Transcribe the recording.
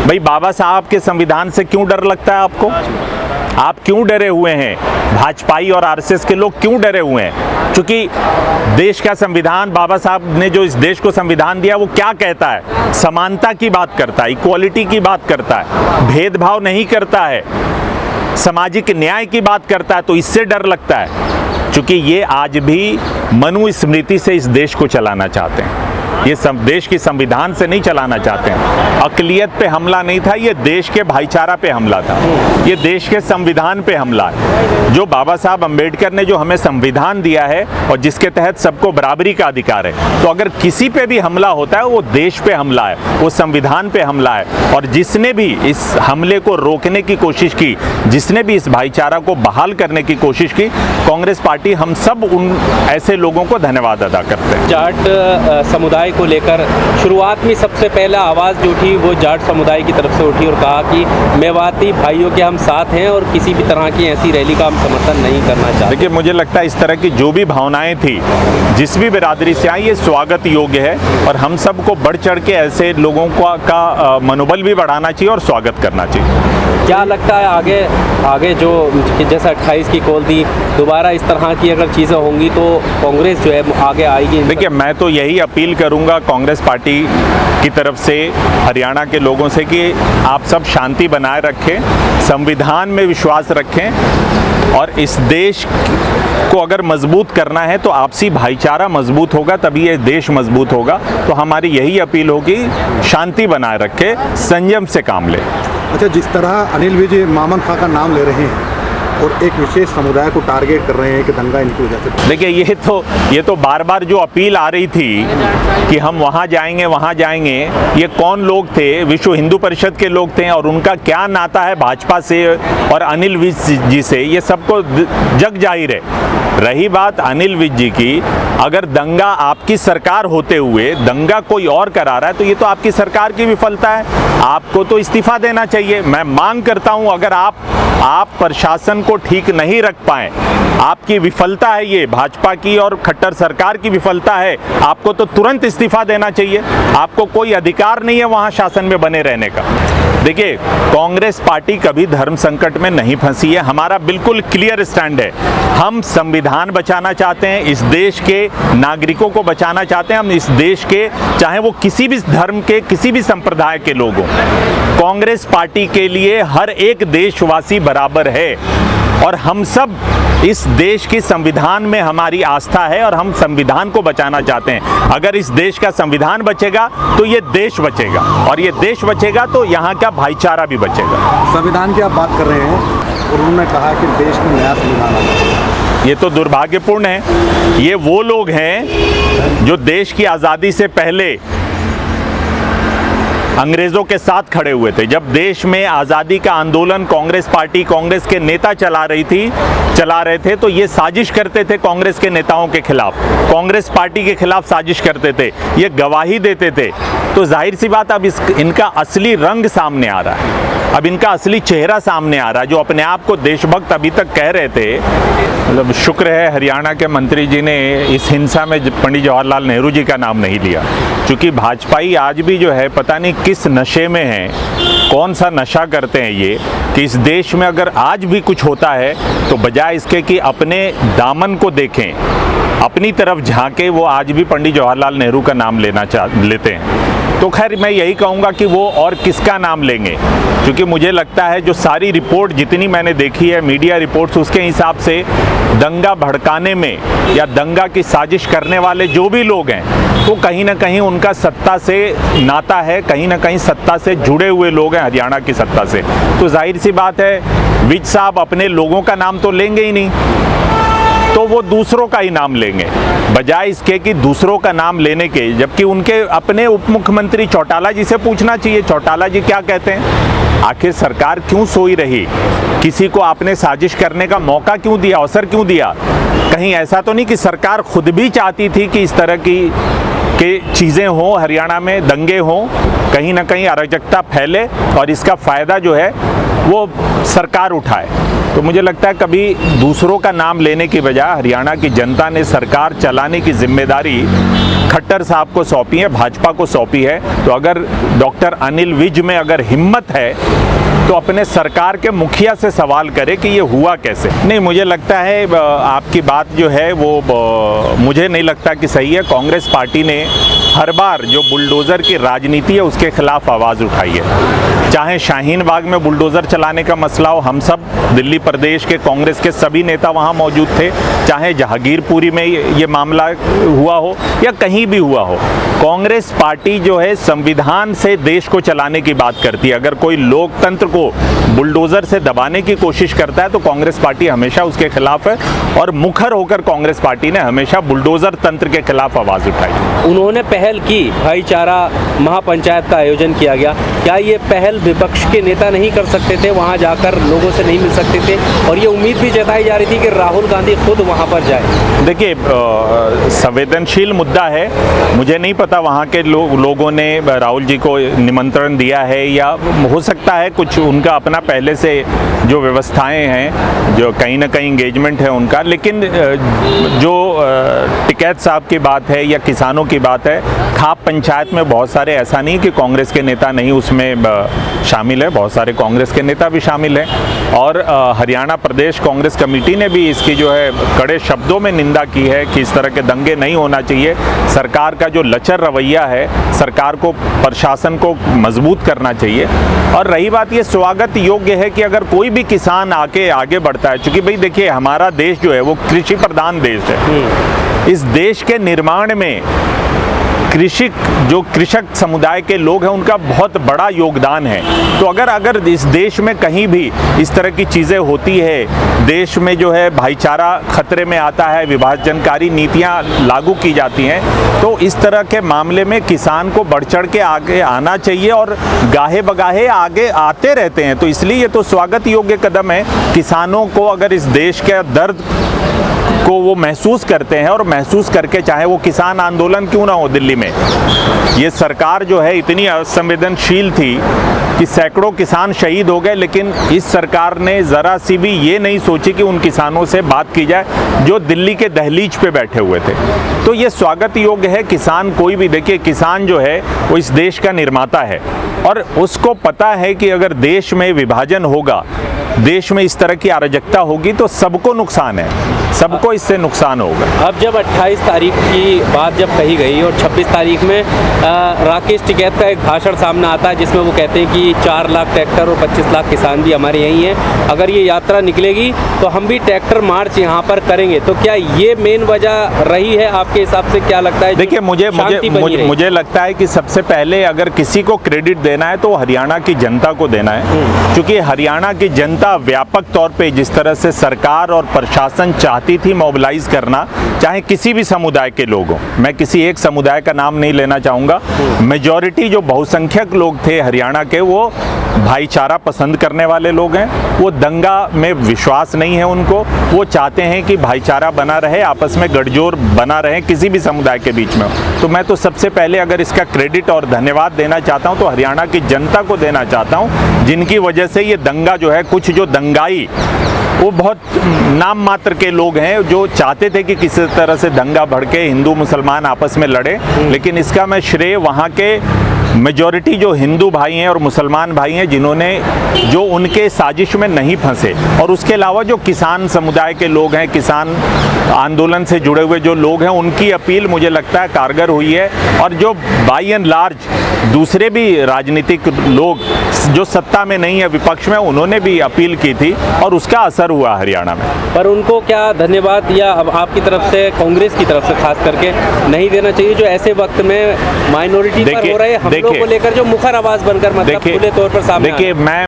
भाई बाबा साहब के संविधान से क्यों डर लगता है आपको? आप क्यों डरे हुए हैं? भाजपाई और आरएसएस के लोग क्यों डरे हुए हैं? क्योंकि देश का संविधान, बाबा साहब ने जो इस देश को संविधान दिया वो क्या कहता है? समानता की बात करता है, इक्वालिटी की बात करता है, भेदभाव नहीं करता है, सामाजिक न्याय की बात करता है। तो इससे डर लगता है, क्योंकि ये आज भी मनुस्मृति से इस देश को चलाना चाहते हैं। ये देश की संविधान से नहीं चलाना चाहते हैं। अक़लियत पे हमला नहीं था, ये देश के भाईचारा पे हमला था, ये देश के संविधान पे हमला है। जो बाबा साहब अम्बेडकर ने जो हमें संविधान दिया है और जिसके तहत सबको बराबरी का अधिकार है, तो अगर किसी पे भी हमला होता है वो देश पे हमला है, वो संविधान पे हमला है। और जिसने भी इस हमले को रोकने की कोशिश की, जिसने भी इस भाईचारा को बहाल करने की कोशिश की, कांग्रेस पार्टी हम सब उन ऐसे लोगों को धन्यवाद अदा करते हैं। जाट समुदाय को लेकर शुरुआत में सबसे पहला आवाज़ जो उठी वो जाट समुदाय की तरफ से उठी और कहा कि मेवाती भाइयों के हम साथ हैं और किसी भी तरह की ऐसी रैली का हम समर्थन नहीं करना चाहते। देखिए, मुझे लगता है इस तरह की जो भी भावनाएं थी, जिस भी बिरादरी से आई, ये स्वागत योग्य है और हम सबको बढ़ चढ़ के ऐसे लोगों का मनोबल भी बढ़ाना चाहिए और स्वागत करना चाहिए। क्या लगता है आगे जो जैसे 28 की कॉल थी, दोबारा इस तरह की अगर चीज़ें होंगी तो कांग्रेस जो है आगे आएगी? देखिए, मैं तो यही अपील करूंगा कांग्रेस पार्टी की तरफ से, हरियाणा के लोगों से, कि आप सब शांति बनाए रखें, संविधान में विश्वास रखें और इस देश को अगर मजबूत करना है तो आपसी भाईचारा मजबूत होगा, तभी ये देश मजबूत होगा। तो हमारी यही अपील होगी, शांति बनाए रखें, संयम से काम लें। अच्छा, जिस तरह अनिल विज मामन खां का नाम ले रहे हैं और एक विशेष समुदाय को टारगेट कर रहे हैं कि दंगा इनकी वजह से, देखिए ये तो बार बार जो अपील आ रही थी कि हम वहाँ जाएंगे, ये कौन लोग थे? विश्व हिंदू परिषद के लोग थे और उनका क्या नाता है भाजपा से और अनिल विज जी से, ये सबको जग जाहिर है। रही बात अनिल विज जी की, अगर दंगा आपकी सरकार होते हुए दंगा कोई और करा रहा है तो ये तो आपकी सरकार की विफलता है, आपको तो इस्तीफा देना चाहिए। मैं मांग करता हूं, अगर आप प्रशासन को ठीक नहीं रख पाए, आपकी विफलता है, ये भाजपा की और खट्टर सरकार की विफलता है, आपको तो तुरंत इस्तीफा देना चाहिए। आपको कोई अधिकार नहीं है वहां शासन में बने रहने का। देखिए, कांग्रेस पार्टी कभी धर्म संकट में नहीं फंसी है, हमारा बिल्कुल क्लियर स्टैंड है। हम संविधान बचाना चाहते हैं, इस देश के नागरिकों को बचाना चाहते हैं, हम इस देश के, चाहे वो किसी भी धर्म के, किसी भी संप्रदाय के लोग हों, कांग्रेस पार्टी के लिए हर एक देशवासी बराबर है और हम सब इस देश के संविधान में हमारी आस्था है और हम संविधान को बचाना चाहते हैं। अगर इस देश का संविधान बचेगा तो ये देश बचेगा और ये देश बचेगा तो यहाँ का भाईचारा भी बचेगा। संविधान की आप बात कर रहे हैं और उन्होंने कहा कि देश में नया संविधान आना चाहिए। ये तो दुर्भाग्यपूर्ण है। ये वो लोग हैं जो देश की आज़ादी से पहले अंग्रेज़ों के साथ खड़े हुए थे। जब देश में आज़ादी का आंदोलन कांग्रेस पार्टी, कांग्रेस के नेता चला रहे थे, तो ये साजिश करते थे कांग्रेस के नेताओं के खिलाफ, कांग्रेस पार्टी के खिलाफ साजिश करते थे, ये गवाही देते थे। तो जाहिर सी बात, अब इनका असली रंग सामने आ रहा है, अब इनका असली चेहरा सामने आ रहा है। जो अपने आप को देशभक्त अभी तक कह रहे थे, मतलब शुक्र है हरियाणा के मंत्री जी ने इस हिंसा में पंडित जवाहरलाल नेहरू जी का नाम नहीं लिया, क्योंकि भाजपाई आज भी जो है पता नहीं किस नशे में है, कौन सा नशा करते हैं ये, कि इस देश में अगर आज भी कुछ होता है तो बजाय इसके कि अपने दामन को देखें, अपनी तरफ झांके, वो आज भी पंडित जवाहरलाल नेहरू का नाम लेते हैं। तो खैर मैं यही कहूँगा कि वो और किसका नाम लेंगे, क्योंकि मुझे लगता है जो सारी रिपोर्ट जितनी मैंने देखी है, मीडिया रिपोर्ट्स, उसके हिसाब से दंगा भड़काने में या दंगा की साजिश करने वाले जो भी लोग हैं, तो कहीं ना कहीं उनका सत्ता से नाता है, कहीं ना कहीं सत्ता से जुड़े हुए लोग हैं, हरियाणा की सत्ता से। तो जाहिर सी बात है विज साहब अपने लोगों का नाम तो लेंगे ही नहीं, तो वो दूसरों का ही नाम लेंगे, बजाय इसके कि दूसरों का नाम लेने के। जबकि उनके अपने उप मुख्यमंत्री चौटाला जी से पूछना चाहिए, चौटाला जी क्या कहते हैं, आखिर सरकार क्यों सोई रही, किसी को आपने साजिश करने का मौका क्यों दिया, अवसर क्यों दिया? कहीं ऐसा तो नहीं कि सरकार खुद भी चाहती थी कि इस तरह की कि चीज़ें हों, हरियाणा में दंगे हों, कहीं ना कहीं अराजकता फैले और इसका फ़ायदा जो है वो सरकार उठाए। तो मुझे लगता है कभी दूसरों का नाम लेने की बजाय हरियाणा की जनता ने सरकार चलाने की जिम्मेदारी खट्टर साहब को सौंपी है, भाजपा को सौंपी है। तो अगर डॉक्टर अनिल विज में अगर हिम्मत है तो अपने सरकार के मुखिया से सवाल करे कि ये हुआ कैसे। नहीं, मुझे लगता है आपकी बात जो है वो मुझे नहीं लगता कि सही है। कांग्रेस पार्टी ने हर बार जो बुलडोज़र की राजनीति है उसके खिलाफ आवाज़ उठाई है। चाहे शाहीन बाग में बुलडोज़र चलाने का मसला हो, हम सब दिल्ली प्रदेश के कांग्रेस के सभी नेता वहाँ मौजूद थे, चाहे जहांगीरपुरी में ये मामला हुआ हो या कहीं भी हुआ हो। कांग्रेस पार्टी जो है संविधान से देश को चलाने की बात करती है। अगर कोई लोकतंत्र को बुलडोज़र से दबाने की कोशिश करता है तो कांग्रेस पार्टी हमेशा उसके खिलाफ है और मुखर होकर कांग्रेस पार्टी ने हमेशा बुलडोज़र तंत्र के खिलाफ आवाज़ उठाई। उन्होंने पहल की, भाईचारा महापंचायत का आयोजन किया गया। क्या ये पहल विपक्ष के नेता नहीं कर सकते थे, वहाँ जाकर लोगों से नहीं मिल सकते थे? और ये उम्मीद भी जताई जा रही थी कि राहुल गांधी खुद वहाँ पर जाए। देखिए, संवेदनशील मुद्दा है। मुझे नहीं पता वहाँ के लोगों ने राहुल जी को निमंत्रण दिया है या हो सकता है कुछ उनका अपना पहले से जो व्यवस्थाएं हैं, जो कहीं ना कहीं इंगेजमेंट है उनका। लेकिन जो टिकैत साहब की बात है या किसानों की बात है, खाप पंचायत में बहुत सारे, ऐसा नहीं कि कांग्रेस के नेता नहीं उसमें शामिल है, बहुत सारे कांग्रेस के नेता भी शामिल हैं। और हरियाणा प्रदेश कांग्रेस कमेटी ने भी इसकी जो है कड़े शब्दों में निंदा की है कि इस तरह के दंगे नहीं होना चाहिए। सरकार का जो लचर रवैया है, सरकार को, प्रशासन को मजबूत करना चाहिए। और रही बात ये स्वागत योग्य है कि अगर कोई भी किसान आगे बढ़ता है, क्योंकि भाई देखिए हमारा देश जो है वो कृषि प्रधान देश है। इस देश के निर्माण में कृषक समुदाय के लोग हैं, उनका बहुत बड़ा योगदान है। तो अगर इस देश में कहीं भी इस तरह की चीज़ें होती है, देश में जो है भाईचारा खतरे में आता है, विभाजनकारी नीतियां लागू की जाती हैं, तो इस तरह के मामले में किसान को बढ़ चढ़ के आगे आना चाहिए और गाहे बगाहे आगे आते रहते हैं। तो इसलिए ये तो स्वागत योग्य कदम है। किसानों को अगर इस देश के दर्द को वो महसूस करते हैं और महसूस करके, चाहे वो किसान आंदोलन क्यों ना हो दिल्ली में, ये सरकार जो है इतनी असंवेदनशील थी कि सैकड़ों किसान शहीद हो गए, लेकिन इस सरकार ने ज़रा सी भी ये नहीं सोची कि उन किसानों से बात की जाए जो दिल्ली के दहलीज पे बैठे हुए थे। तो ये स्वागत योग्य है। किसान कोई भी, देखिए किसान जो है वो इस देश का निर्माता है और उसको पता है कि अगर देश में विभाजन होगा, देश में इस तरह की अराजकता होगी तो सबको नुकसान है, सबको इससे नुकसान होगा। अब जब 28 तारीख की बात जब कही गई और 26 तारीख में राकेश टिकैत का एक भाषण सामने आता है जिसमें वो कहते हैं कि 4 लाख ट्रैक्टर और 25 लाख किसान भी हमारे यहीं हैं, अगर ये यात्रा निकलेगी तो हम भी ट्रैक्टर मार्च यहाँ पर करेंगे। तो क्या ये मेन वजह रही है आपके हिसाब से? क्या लगता है? देखिए, मुझे लगता है कि सबसे पहले अगर किसी को क्रेडिट देना है तो हरियाणा की जनता को देना है, क्योंकि हरियाणा की जनता व्यापक तौर पे जिस तरह से सरकार और प्रशासन चाहती थी मोबिलाइज करना, चाहे किसी भी समुदाय के लोगों, मैं किसी एक समुदाय का नाम नहीं लेना चाहूँगा, मेजॉरिटी जो बहुसंख्यक लोग थे हरियाणा के, वो भाईचारा पसंद करने वाले लोग हैं। वो दंगा में विश्वास नहीं है उनको, वो चाहते हैं कि भाईचारा बना रहे, आपस में गठजोड़ बना रहे किसी भी समुदाय के बीच में। तो मैं तो सबसे पहले अगर इसका क्रेडिट और धन्यवाद देना चाहता हूं तो हरियाणा की जनता को देना चाहता हूं, जिनकी वजह से ये दंगा जो है, कुछ जो दंगाई वो बहुत नाम मात्र के लोग हैं जो चाहते थे कि किसी तरह से दंगा भड़के, हिंदू मुसलमान आपस में लड़े, लेकिन इसका मैं श्रेय वहाँ के मेजॉरिटी जो हिंदू भाई हैं और मुसलमान भाई हैं जिन्होंने, जो उनके साजिश में नहीं फंसे, और उसके अलावा जो किसान समुदाय के लोग हैं, किसान आंदोलन से जुड़े हुए जो लोग हैं, उनकी अपील मुझे लगता है कारगर हुई है। और जो बाई एंड लार्ज दूसरे भी राजनीतिक लोग जो सत्ता में नहीं है, विपक्ष में, उन्होंने भी अपील की थी और उसका असर हुआ हरियाणा में। पर उनको क्या धन्यवाद या अब आपकी तरफ से, कांग्रेस की तरफ से खास करके नहीं देना चाहिए, जो ऐसे वक्त में माइनॉरिटी पर हो रहे हमलों को लेकर जो मुखर आवाज बनकर मतलब खुले तौर पर सामने? देखिए,